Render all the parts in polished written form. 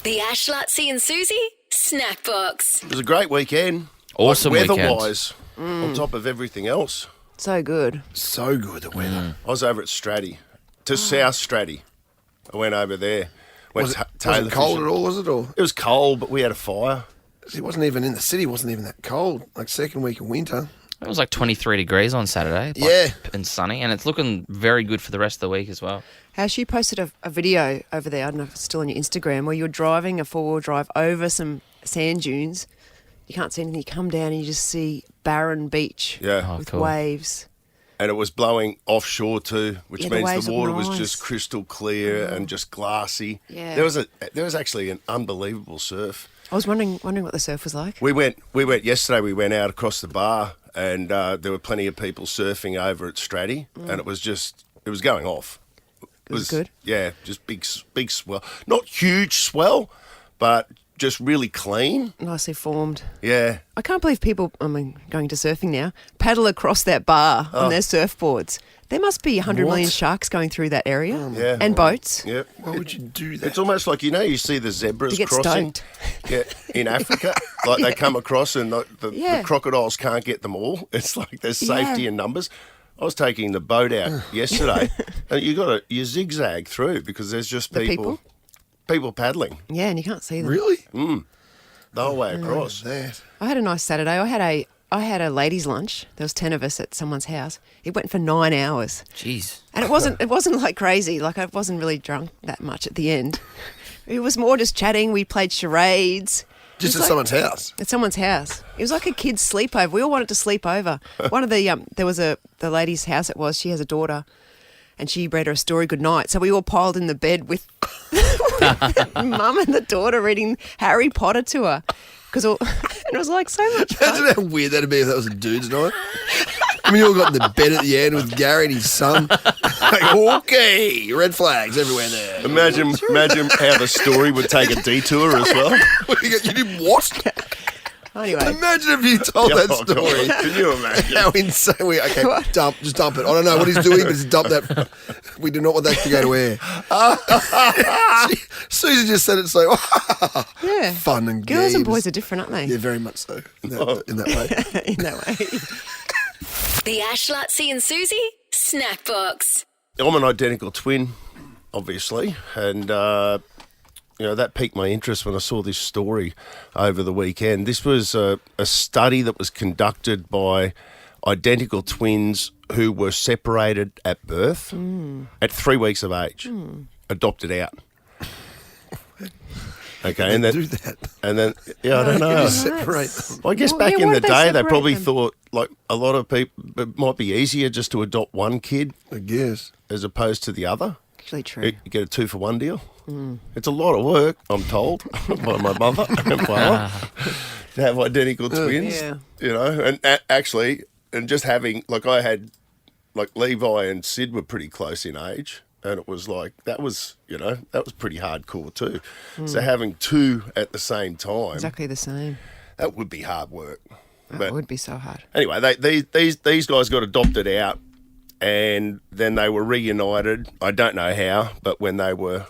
The Ash, Lutzi and Susie Snack Box. It was a great weekend. Awesome weather-wise, on top of everything else. So good. So good, the weather. I was over at Stratty, to South Stratty. I went over there. Was it cold at all, was it? Or It was cold, but we had a fire. it wasn't even in the city, wasn't even that cold. Like second week of winter. It was like 23 degrees on Saturday. Yeah. And sunny. And it's looking very good for the rest of the week as well. Ash, you posted a video over there, I don't know if it's still on your Instagram, where you were driving a four-wheel drive over some sand dunes. You can't see anything. You come down and you just see barren beach Yeah. with cool. waves. And it was blowing offshore too, which Yeah, the means waves the look water was nice. just crystal clear and just glassy. Yeah. There was actually an unbelievable surf. I was wondering what the surf was like. We went yesterday. We went out across the bar, and there were plenty of people surfing over at Stratty, and it was going off. It was good? Yeah, just big swell. Not huge swell, but just really clean. Nicely formed. Yeah. I can't believe people, going to surfing now, paddle across that bar on their surfboards. There must be 100 million sharks going through that area. Yeah. And boats. Yeah. Why would you do that? It's almost like, you see the zebras To get crossing. stoked. Yeah, in Africa. Like they come across and the Yeah. crocodiles can't get them all. It's like there's safety Yeah. in numbers. I was taking the boat out yesterday and you zigzag through because there's just people? people paddling Yeah, and you can't see them. Really? the whole way across. That. I had a nice Saturday. I had a ladies' lunch. There was 10 of us at someone's house. It went for 9 hours. Jeez. And it wasn't like crazy. Like I wasn't really drunk that much at the end. It was more just chatting. We played charades. Just It at was someone's house. At someone's house. It was like a kid's sleepover. We all wanted to sleep over. One of the there was the lady's house. It was. She has a daughter, and she read her a story good night. So we all piled in the bed with mum and the daughter reading Harry Potter to her and it was like so much fun. Imagine how weird that'd be if that was a dude's night. I mean, you all got in the bed at the end with Gary and his son. Like, okay, red flags everywhere there. Imagine how the story would take a detour as well. You did what? Anyway, Imagine if you told that Oh, God, story. can you imagine? How insane we okay, What? just dump it. I don't know what he's doing, but just dump that. We do not want that to go to air. Susan just said it so yeah, fun and girls and games. boys are different, aren't they? Yeah, very much so in that way. In that way. The Ash, Lutzi and Susie Snack Box. I'm an identical twin, obviously, and that piqued my interest when I saw this story over the weekend. This was a study that was conducted by identical twins who were separated at birth at 3 weeks of age, adopted out. Okay, and then do that. and then I don't know. You separate them. Well, I guess Well, back yeah, in why the did they day, they separate probably them? thought, like a lot of people, it might be easier just to adopt one kid I guess. as opposed to the other. Actually, true. You get a 2-for-1 deal. It's a lot of work, I'm told, by my mother and father to have identical twins. Yeah. And actually, and just having, like I had, like Levi and Sid were pretty close in age. And it was like, that was pretty hardcore too. So having two at the same time, Exactly the same. that would be hard work. That would be so hard. Anyway, these guys got adopted out, and then they were reunited. I don't know how, but when they were,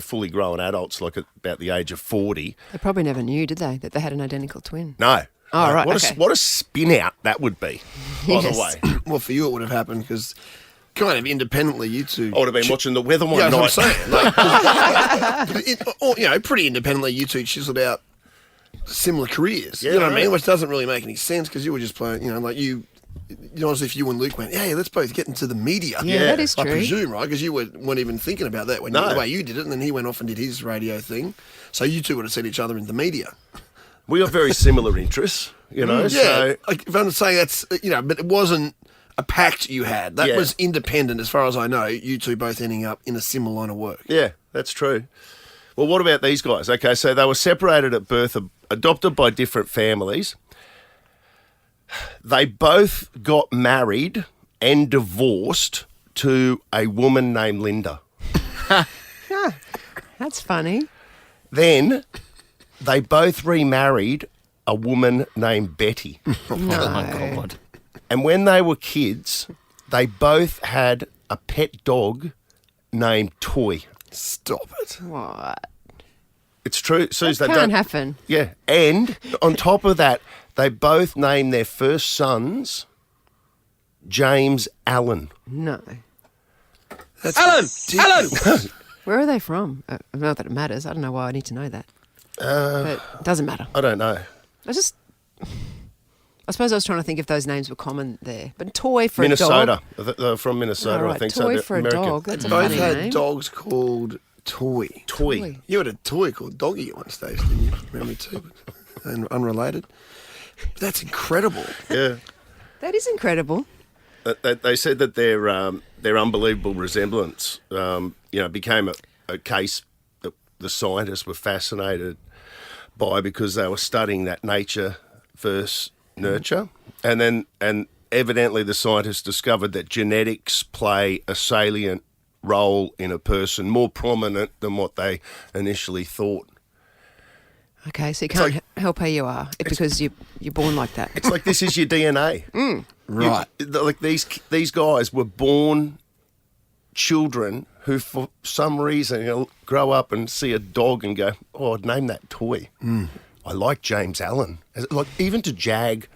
fully grown adults, like at about the age of 40. They probably never knew, did they, that they had an identical twin? No. Oh, No. right, What okay. a spin out that would be, by Yes. the way. Well, for you it would have happened because kind of independently you two. I would have been watching the weather one Yeah, night. that's what I'm saying. Like, pretty independently you two chiseled out similar careers. Yeah, you know what I right. mean? Which doesn't really make any sense because you were just playing, like as if you and Luke went, yeah, let's both get into the media. Yeah, that is I true. presume, right? Because you weren't even thinking about that when No. the way you did it, and then he went off and did his radio thing. So you two would have seen each other in the media. We have very similar interests, Yeah, so if I'm saying that's, but it wasn't a pact you had. That Yeah. was independent, as far as I know. You two both ending up in a similar line of work. yeah, that's true. Well, what about these guys? Okay, so they were separated at birth, adopted by different families. They both got married and divorced to a woman named Linda. That's funny. Then they both remarried a woman named Betty. Oh, my God. And when they were kids, they both had a pet dog named Toy. Stop it. What? It's true. Suze, they Can't don't happen. Yeah, and on top of that, they both named their first sons James Allen. No. That's Alan! ridiculous. Where are they from? Not that it matters. I don't know why I need to know that. But it doesn't matter. I don't know. I suppose I was trying to think if those names were common there. But Toy for Minnesota. a dog. They're from Minnesota, All right, I think. Toy so for a American. dog. That's a Both funny had name. dogs called Toy. Toy. You had a toy called Doggy at one stage, didn't you? Remember too? And unrelated. But that's incredible. Yeah. That is incredible. They said that their unbelievable resemblance, became a case that the scientists were fascinated by because they were studying that nature versus nurture, and evidently the scientists discovered that genetics play a salient role in a person, more prominent than what they initially thought. Okay, so you can't like- help how you are because you're born like that. It's like this is your DNA. Right. Like these guys were born children who, for some reason, grow up and see a dog and go, "Oh, I'd name that Toy." I like James Allen. Like even to Jag,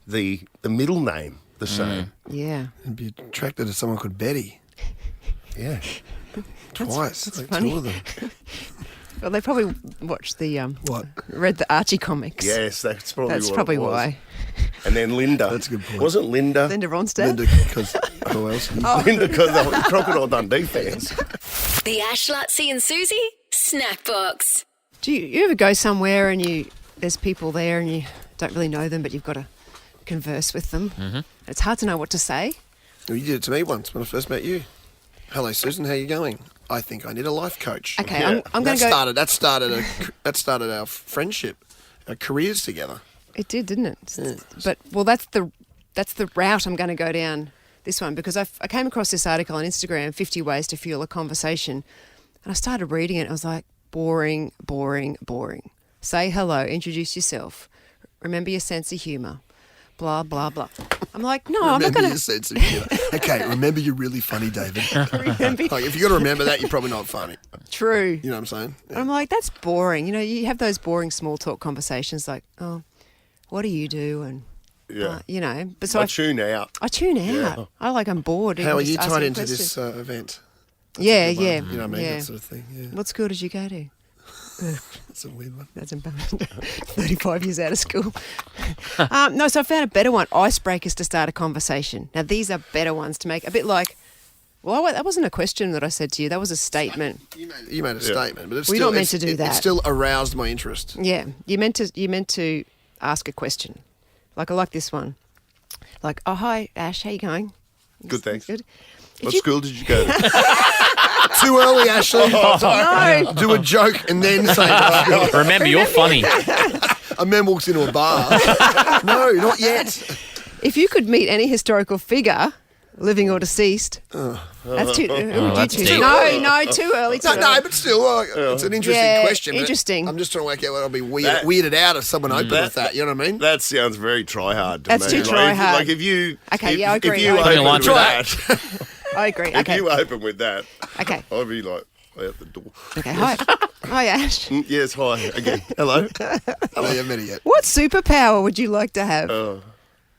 the middle name the same. Yeah. And be attracted to someone called Betty. Yeah. Twice. that's like funny. two of them. Well, they probably watched the What? read the Archie comics. Yes, that's probably That's what probably it was. why. And then Linda. That's a good point. Wasn't Linda? Linda Ronstadt. Linda, because who else? Linda, because they were Crocodile Dundee fans. The Ash, Lutzi and Susie Snack Box. Do you ever go somewhere and there's people there and you don't really know them, but you've got to converse with them? Mm-hmm. It's hard to know what to say. Well, you did it to me once when I first met you. Hello, Susan. How you going? I think I need a life coach. Okay, Yeah. I'm going to go. That started our friendship, our careers together. It did, didn't it? But that's the route I'm going to go down this one because I came across this article on Instagram, 50 Ways to Fuel a Conversation, and I started reading it. I was like, boring, boring, boring. Say hello, introduce yourself, remember your sense of humour, blah blah blah. I'm like, no, I'm not Remember going your sense of humour. Okay, remember you're really funny, David. remember. Like, if you got to remember that, you're probably not funny. True. You know what I'm saying? And I'm like, that's boring. You know, you have those boring small talk conversations like, oh, what do you do? And, Yeah. but so I tune out. I tune out. Yeah. I'm bored. How are just you tied asking into questions. this event? Yeah, Good one. yeah. You know what I mean? Yeah. That sort of thing. Yeah. What school did you go to? That's a weird one. That's embarrassing. 35 years out of school. No, so I found a better one. Icebreakers to start a conversation. Now, these are better ones to make. A bit like, well, that wasn't a question that I said to you. That was a statement. You made a statement, but it's We're still, not meant to do it that. still aroused my interest. Yeah, you meant to ask a question. Like, I like this one. Like, oh, hi, Ash, how you going? Good, thanks. Good. What school did you go to? Too early, Ashley. No. Do a joke and then say that. Remember, you're funny. A man walks into a bar. No, not yet. If you could meet any historical figure, living or deceased, that's too. Who would you that's choose? deep. No, too early. Too No, early. but still, it's an interesting Yeah, question. but interesting. I'm just trying to work out what I'll be That- weirded out if someone opened with that. You know what I mean? That sounds very try-hard to That's me. too try-hard. Like if you... Okay, if, yeah, I If agree. you I agree. open with Try that... I agree. If Okay. you open with that, Okay. I'd be like, out the door. Okay. Hi. Hi, Ash. Yes, hi. Again. Hello. I haven't met it yet. What superpower would you like to have? Oh.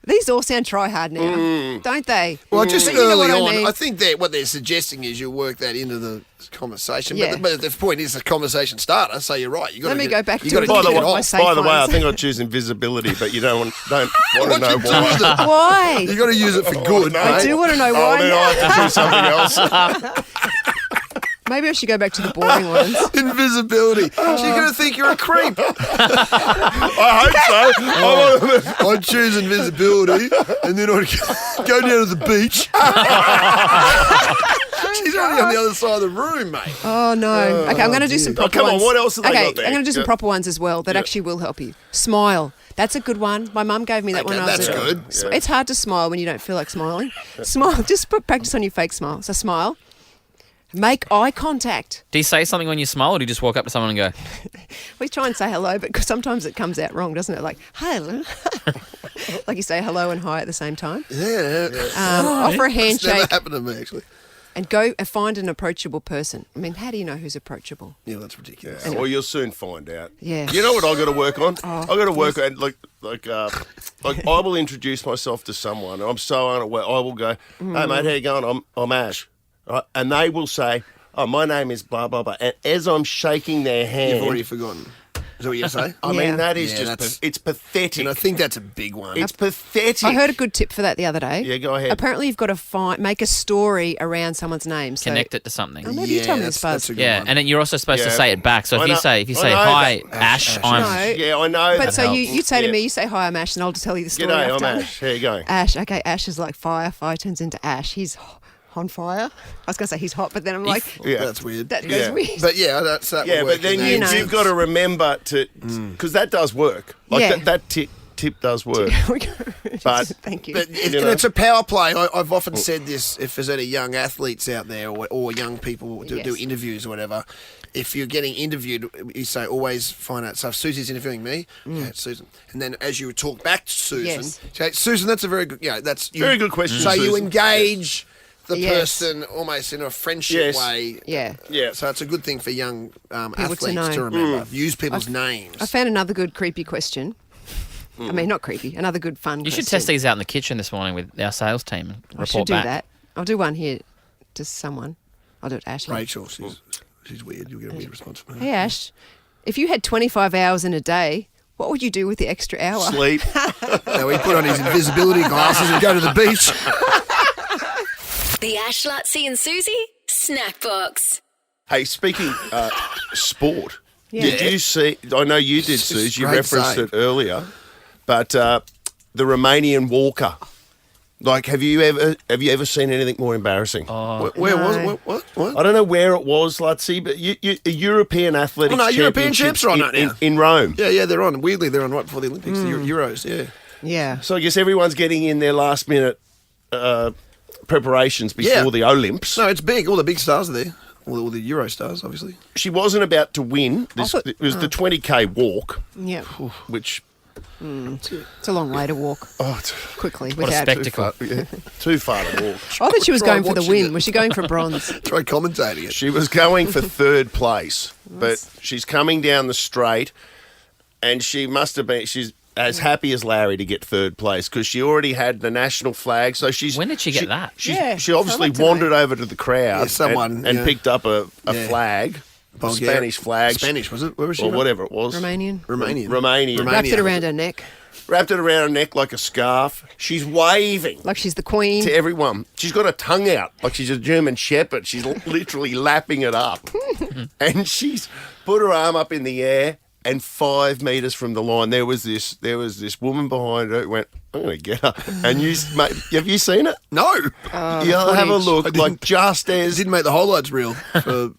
These all sound try hard now, don't they? Well, just But you know early what I on, mean. I think that what they're suggesting is you work that into the conversation. Yeah. But the point is a conversation starter, so you're right. You Let me go back to you gotta it. By get the it way, off. my safe by the way, I ones. think I'd choose invisibility, but you don't want to What know you do with why. it? Why? You got to use it for good, no. mate. I do want to know Oh, why. then I have to choose something else. Maybe I should go back to the boring ones. Invisibility. She's going to think you're a creep. I hope so. I'd choose invisibility, and then I'd go down to the beach. She's only on the other side of the room, mate. Oh no. Okay, I'm going to do some proper come on, ones. what else have they okay, got there? I'm going to do some Yeah. proper ones as well that actually will help you. Smile. That's a good one. My mum gave me that Okay, when I was that's a- good. Yeah. It's hard to smile when you don't feel like smiling. Smile. Just practice on your fake smile. So smile. Make eye contact. Do you say something when you smile, or do you just walk up to someone and go, We try and say hello, but sometimes it comes out wrong, doesn't it? Like, hello. Like you say hello and hi at the same time. Yeah. Offer a It's never handshake. happened to me, actually. and go and find an approachable person. I mean, how do you know who's approachable? Yeah, that's ridiculous. Well, you'll soon find out. Yeah. You know what I got to work on? Oh, I got to work on like I will introduce myself to someone. I'm so unaware. I will go, "Hey mate, how you going? I'm Ash," right? And they will say, "Oh, my name is blah blah blah." And as I'm shaking their hand, You've already forgotten. Is that what you say? I Yeah. mean, that is Yeah, just that's- it's pathetic. And I think that's a big one. It's pathetic. I heard a good tip for that the other day. Yeah, go ahead. Apparently, you've got to make a story around someone's name. So, Connect it to something. Oh, maybe you told me this, that's Buzz. a good Yeah, one. and then you're also supposed to Yeah. say it back. So I if you know- say I know hi, that. Ash, Ash. I'm. No. Yeah, I know. But that so helps. you say to Yeah. me, you say hi, I'm Ash, and I'll just tell you the story G'day, after. I'm Ash. How you going? Ash, okay, Ash is like fire. Fire turns into Ash. He's on fire. I was going to say he's hot, but then I'm like, Yeah. That's weird. that goes Yeah. weird. But yeah, that's that. Yeah, would work but then in that you, know. you've got to remember to, because that does work. Like Yeah. that tip does work. But- Thank you. But You and know. it's a power play. I've often said this if there's any young athletes out there or young people do Yes. interviews or whatever. If you're getting interviewed, you say always find out. So if Susie's interviewing me, yeah, it's Susan. And then as you talk back to Susan, Yes. say, Susan, that's a very good, that's Very good question, So you Susan. engage the Yes. person almost in a friendship Yes. way. Yeah. Yeah. So it's a good thing for young athletes to know. to remember. Use people's names. I found another good creepy question. I mean, not creepy. Another good fun. You should question. test these out in the kitchen this morning with our sales team and I report should do back. that. I'll do one here to someone. I'll do it to Ashley. Rachel, she's weird. You'll get a weird response from her. Hey Ash, if you had 25 hours in a day, what would you do with the extra hour? Sleep. Now he put on his invisibility glasses and go to the beach. The Ash, Lutzi and Susie Snack Box. Hey, speaking sport, Yeah. did you see? I know you did, It's Suze. You great referenced save. it earlier, but the Romanian walker. Like, have you ever seen anything more embarrassing? Where was No. it? What? I don't know where it was, Lutzi, but a European athletics Oh, no, European championships champs are on it now. in Rome. Yeah, they're on. Weirdly, they're on right before the Olympics, the Euros, yeah. Yeah. So I guess everyone's getting in their last minute preparations before Yeah. the Olymps. No, it's big. All the big stars are there. All the Euro stars, obviously. She wasn't about to win. It was the 20K walk, Yeah. which It's a long way to walk quickly What a without. spectacle. too far to walk. I thought she was Try going for the watching win. it. Was she going for bronze? Try commentating it. She was going for third place, but she's coming down the straight, and she must have been. She's as happy as Larry to get third place because she already had the national flag. So she's. When did she get that? Yeah, She obviously I'd like to know. wandered over to the crowd Yeah, someone, and yeah. picked up a Yeah. flag, a Bulgaria- Spanish flag, Spanish, was it? Where was she or from? whatever it was. Romanian. Romanian. Romanian. Wrapped it around her neck Wrapped it around her neck like a scarf. She's waving like she's the queen. to everyone. She's got her tongue out like she's a German shepherd. She's literally lapping it up. And she's put her arm up in the air, and 5 metres from the line, there was this woman behind her who went, I'm going to get her. And mate, have you seen it? No. You'll have a footage. look, I like didn't- just I as... didn't make the highlights reel for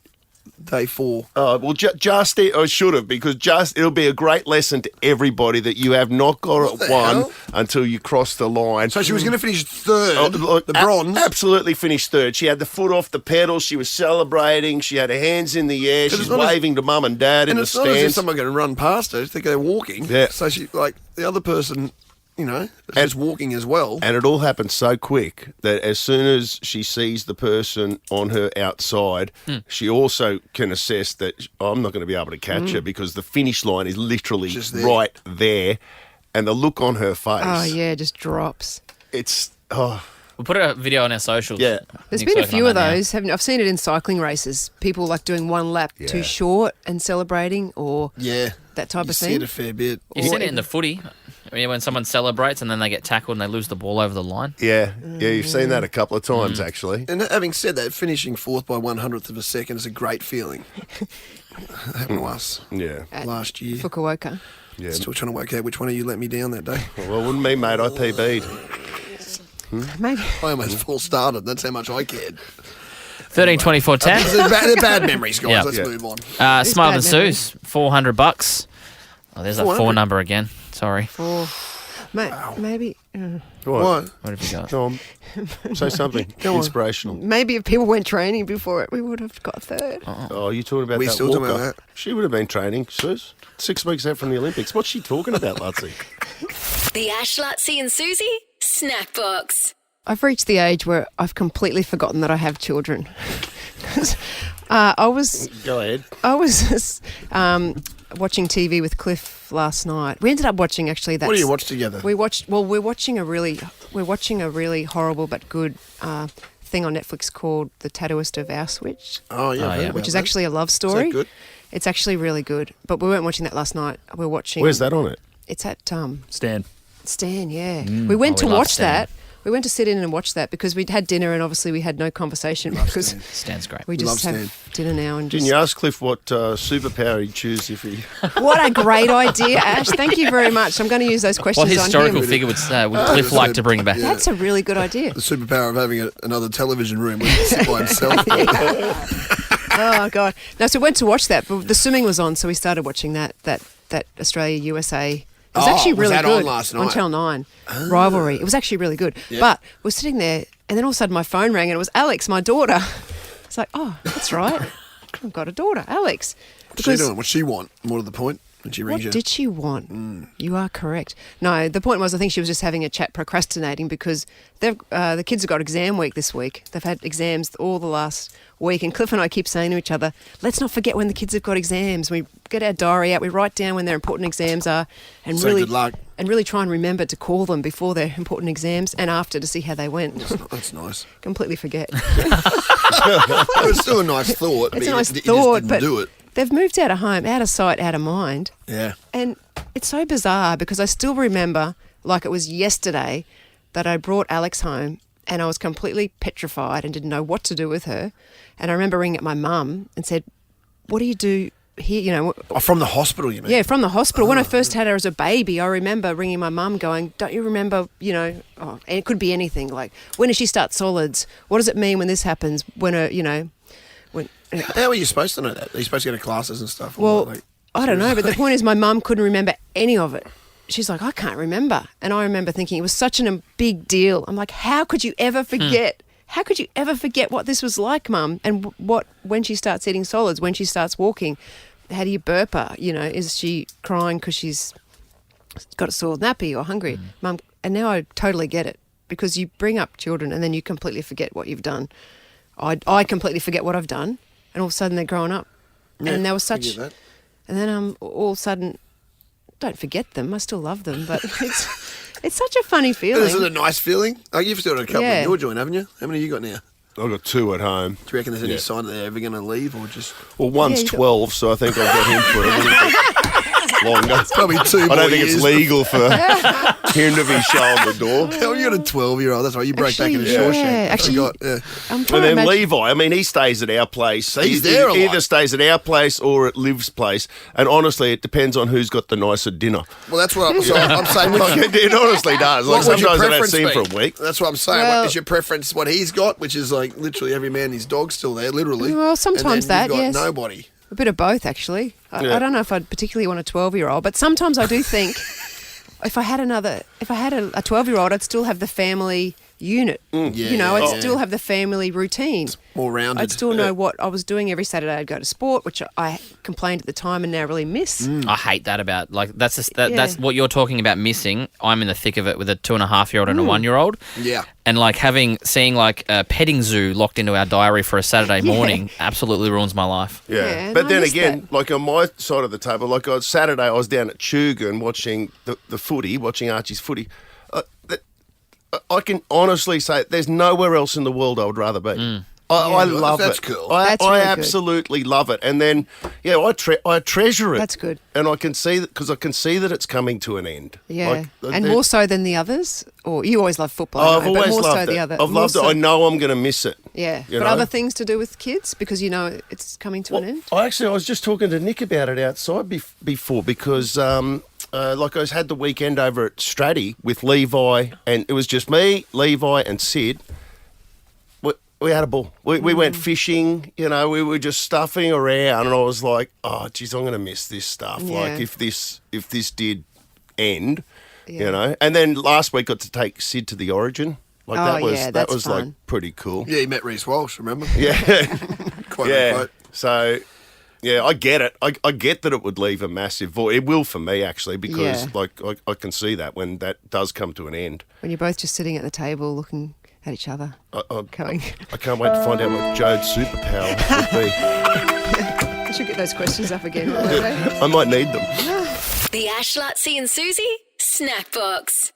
day 4. well, just I should have, because it'll be a great lesson to everybody that you have not got What it the won hell? until you cross the line. So she was going to finish third, Oh, look, the bronze. Absolutely finished third. She had the foot off the pedal. She was celebrating. She had her hands in the air. But She's it's not as- waving to mum and dad in And the it's not as if stands. someone going to run past her. I think they're walking. Yeah. So she, like, the other person, is just walking as well. And it all happened so quick that as soon as she sees the person on her outside, she also can assess that I'm not going to be able to catch her because the finish line is literally Just there. right there. And the look on her face, Oh yeah, just drops. it's, We'll put a video on our socials. Yeah. There's Nick's been a working few on of that now. those. I've seen it in cycling races. People like doing one lap Yeah. too short and celebrating, or Yeah. that type You of see thing. it a fair bit. You've seen it in the footy. I mean, when someone celebrates and then they get tackled and they lose the ball over the line. yeah, you've seen that a couple of times actually. And having said that, finishing fourth by 1/100th of a second is a great feeling. Happened to us Yeah. At last year. Fukuoka. Yeah. Still trying to work out which one of you let me down that day. Well, it wouldn't be, mate. I PB'd. Maybe. I almost full started. That's how much I cared. 13, 24, 10. They're bad memories, guys. Yeah. Let's Yeah. move on. It's Smile bad and Sue's, $400. Oh, there's that 400. 4 number again. Sorry. Maybe. What? Why? What have you got? Go on. Say something Go on. inspirational. Maybe if people went training before it, we would have got third. Oh, you talking about We that still talking walker? about that? She would have been training, Sus. 6 weeks out from the Olympics. What's she talking about, Lutzi? The Ash, Lutzi and Susie Snack Box. I've reached the age where I've completely forgotten that I have children. I was Go ahead. watching TV with Cliff last night. We ended up watching actually that. What do you watch together? We're watching a really horrible but good thing on Netflix called The Tattooist of Auschwitz, Oh, yeah. Oh, I've heard yeah. about which is that. actually a love story. Is that good? It's actually really good, but we weren't watching that last night. We're watching. Where's that on it? It's at Stan. Stan. Yeah, we went we to love watch Stan. that. We went to sit in and watch that because we'd had dinner and obviously we had no conversation because Stan. Stan's great. we just Love have dinner now and Didn't just. you ask Cliff what superpower he'd choose if he... What a great idea, Ash! Thank you very much. I'm going to use those questions What historical on him. figure would Cliff like to bring back? Yeah. That's a really good idea. The superpower of having another television room where he can sit by himself. Oh God! No, so we went to watch that, but the swimming was on, so we started watching that Australia USA. It was actually was really that good on last night? Channel 9. Rivalry. It was actually really good. Yeah. But we're sitting there, and then all of a sudden my phone rang, and it was Alex, my daughter. It's like, oh, that's right. I've got a daughter, Alex. What's she doing? What's she want? More to the point, when she What rings you. did she want? You are correct. No, the point was I think she was just having a chat procrastinating because the kids have got exam week this week. They've had exams all the last week, and Cliff and I keep saying to each other, let's not forget when the kids have got exams. We get our diary out, we write down when their important exams are, and So really good luck. and really try and remember to call them before their important exams and after to see how they went. That's nice. Completely forget. It was still a nice thought. It's but a nice you just thought, didn't but do it. they've moved out of home, out of sight, out of mind. Yeah. And it's so bizarre because I still remember, like it was yesterday, that I brought Alex home and I was completely petrified and didn't know what to do with her. And I remember ringing at my mum and said, what do you do here? You know, Oh, from the hospital, you mean? yeah, from the hospital. When I first had her as a baby, I remember ringing my mum going, don't you remember, you know, and it could be anything, like, when does she start solids? What does it mean when this happens? When, when... How are you supposed to know that? Are you supposed to go to classes and stuff? Or Well, what, like, I don't know, but the point is my mum couldn't remember any of it. She's like, I can't remember. And I remember thinking it was such a big deal. I'm like, how could you ever forget? How could you ever forget what this was like, Mum? And when she starts eating solids, when she starts walking, how do you burp her? You know, is she crying because she's got a sore nappy or hungry? Mum, and now I totally get it because you bring up children and then you completely forget what you've done. I completely forget what I've done, and all of a sudden they're growing up. Yeah, and there was I get such... that. And then all of a sudden, don't forget them. I still love them, but it's such a funny feeling. Is it a nice feeling? Oh, you've still got a couple Yeah. in your joint, haven't you? How many have you got now? I've got 2 at home. Do you reckon there's any Yeah. sign that they're ever going to leave or just... Well, one's Yeah, you got- 12, so I think I'll get him for a little bit longer. Probably 2 I more don't think years. it's legal for him to be showing the door. Hell, you got a 12-year-old. That's right. You broke back in a Actually, Shawshank. yeah, I actually- forgot. Yeah. I'm trying And to then imagine. Levi, I mean, he stays at our place. He's there a lot. either stays at our place or at Liv's place. And honestly, it depends on who's got the nicer dinner. Well, that's what I'm saying. Like, it honestly does. Like, What would your sometimes I don't preference see him be? for a week. That's what I'm saying. Well- What is your preference? What he's got, which is like literally every man and his dog's still there, literally. Well, sometimes and then that, you've got yes. nobody. A bit of both, actually. Yeah. I don't know if I'd particularly want a 12-year-old, but sometimes I do think if I had a 12-year-old, I'd still have the family unit. You know, I'd yeah. still have the family routine. More rounded. I'd still know what I was doing every Saturday. I'd go to sport, which I complained at the time and now really miss. I hate that about that's Yeah. that's what you're talking about missing. I'm in the thick of it with a 2.5-year-old and a 1-year-old. Yeah. And like seeing like a petting zoo locked into our diary for a Saturday morning absolutely ruins my life. Yeah, Yeah, but I then miss again, that. like on my side of the table, like on Saturday, I was down at Chugan watching the footy, watching Archie's footy. I can honestly say there's nowhere else in the world I would rather be. I love That's it. cool. That's I really good. absolutely love it. And then, yeah, I treasure it. That's good. And I can see that because I can see that it's coming to an end. Yeah. Like, And there- more so than the others? Or you always love football, Oh, I I've know, but always more loved so it. the other. I've more loved it. so- I know I'm going to miss it. Yeah. You But know? other things to do with kids because you know it's coming to an end? I was just talking to Nick about it outside before because, like I had the weekend over at Stratty with Levi, and it was just me, Levi, and Sid. We had a ball. We went fishing. You know, we were just stuffing around, and I was like, "Oh, geez, I'm going to miss this stuff. Yeah. Like if this did end, Yeah. you know." And then last week got to take Sid to the Origin. Like Oh, that was yeah, that that's was like fun. pretty cool. Yeah, he met Reece Walsh, remember? Yeah. Quite Yeah. unquote. So, yeah, I get it. I get that it would leave a massive void. It will for me, actually, because Yeah. like I can see that when that does come to an end. When you're both just sitting at the table looking at each other. I Going. can't wait to find out what Jode's superpower would be. I should get those questions up again. Won't they? I might need them. The Ash, Lutzi and Susie Snack Box.